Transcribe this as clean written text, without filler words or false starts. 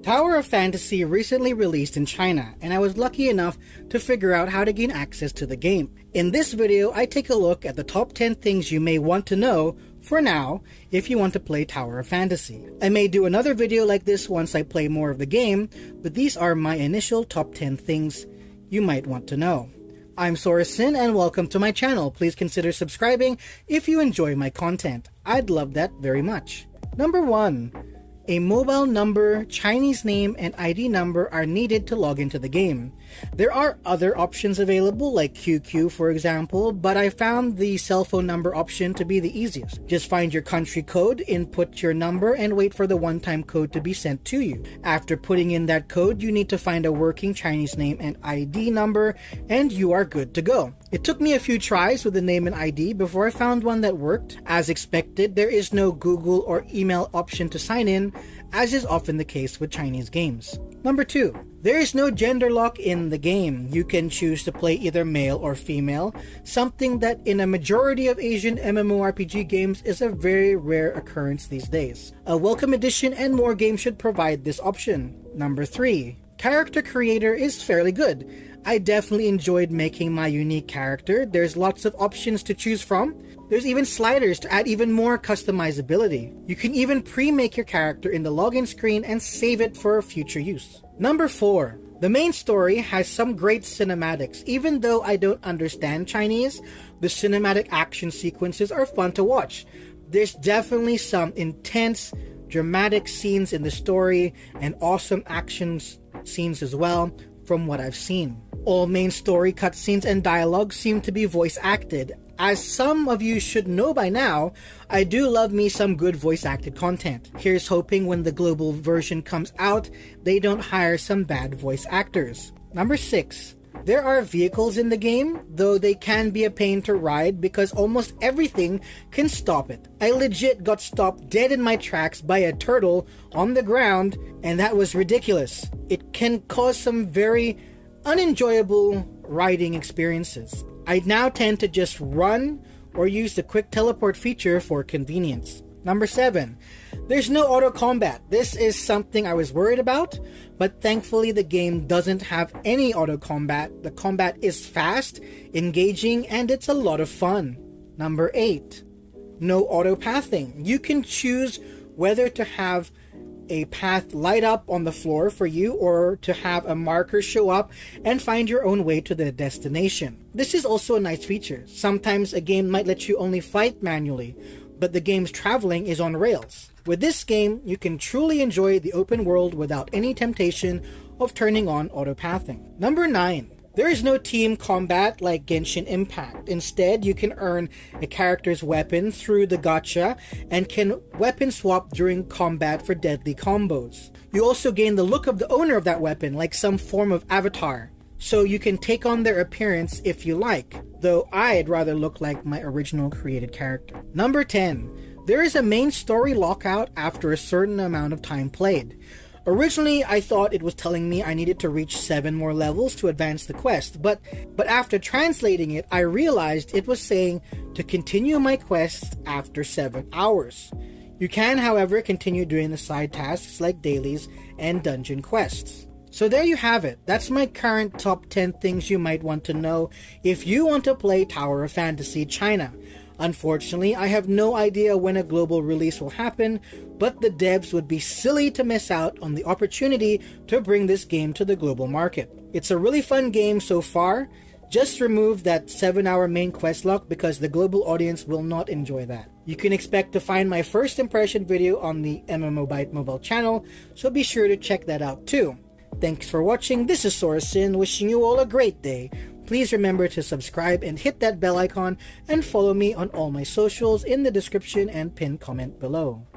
Tower of Fantasy recently released in China, and I was lucky enough to figure out how to gain access to the game. In this video, I take a look at the top 10 things you may want to know for now if you want to play Tower of Fantasy. I may do another video like this once I play more of the game, but these are my initial top 10 things you might want to know. I'm Sorasyn and welcome to my channel. Please consider subscribing if you enjoy my content. I'd love that very much. Number 1. A mobile number, Chinese name, and ID number are needed to log into the game. There are other options available like QQ for example, but I found the cell phone number option to be the easiest. Just find your country code, input your number, and wait for the one-time code to be sent to you. After putting in that code, you need to find a working Chinese name and ID number, and you are good to go. It took me a few tries with the name and ID before I found one that worked. As expected, there is no Google or email option to sign in, as is often the case with Chinese games. Number 2. There is no gender lock in the game. You can choose to play either male or female, something that in a majority of Asian MMORPG games is a very rare occurrence these days. A welcome addition and more games should provide this option. Number 3. Character creator is fairly good. I definitely enjoyed making my unique character. There's lots of options to choose from. There's even sliders to add even more customizability. You can even pre-make your character in the login screen and save it for future use. Number 4. The main story has some great cinematics. Even though I don't understand Chinese, the cinematic action sequences are fun to watch. There's definitely some intense, dramatic scenes in the story and awesome action scenes as well from what I've seen. All main story cutscenes and dialogue seem to be voice acted. As some of you should know by now, I do love me some good voice acted content. Here's hoping when the global version comes out, they don't hire some bad voice actors. Number 6. There are vehicles in the game, though they can be a pain to ride because almost everything can stop it. I legit got stopped dead in my tracks by a turtle on the ground, and that was ridiculous. It can cause some very unenjoyable riding experiences. I now tend to just run or use the quick teleport feature for convenience. Number 7. There's no auto combat. This is something I was worried about, but thankfully the game doesn't have any auto combat. The combat is fast, engaging, and it's a lot of fun. Number 8. No auto pathing. You can choose whether to have a path light up on the floor for you or to have a marker show up and find your own way to the destination. This is also a nice feature. Sometimes a game might let you only fight manually, but the game's traveling is on rails. With this game, you can truly enjoy the open world without any temptation of turning on auto-pathing. Number 9. There is no team combat like Genshin Impact. Instead, you can earn a character's weapon through the gacha and can weapon swap during combat for deadly combos. You also gain the look of the owner of that weapon, like some form of avatar, so you can take on their appearance if you like, though I'd rather look like my original created character. Number 10. There is a main story lockout after a certain amount of time played. Originally, I thought it was telling me I needed to reach 7 more levels to advance the quest, but after translating it, I realized it was saying to continue my quest after 7 hours. You can, however, continue doing the side tasks like dailies and dungeon quests. So there you have it. That's my current top 10 things you might want to know if you want to play Tower of Fantasy China. Unfortunately, I have no idea when a global release will happen, but the devs would be silly to miss out on the opportunity to bring this game to the global market. It's a really fun game so far. Just remove that 7-hour main quest lock because the global audience will not enjoy that. You can expect to find my first impression video on the MMOByte Mobile channel, so be sure to check that out too. Thanks for watching. This is Sorasyn, wishing you all a great day. Please remember to subscribe and hit that bell icon and follow me on all my socials in the description and pinned comment below.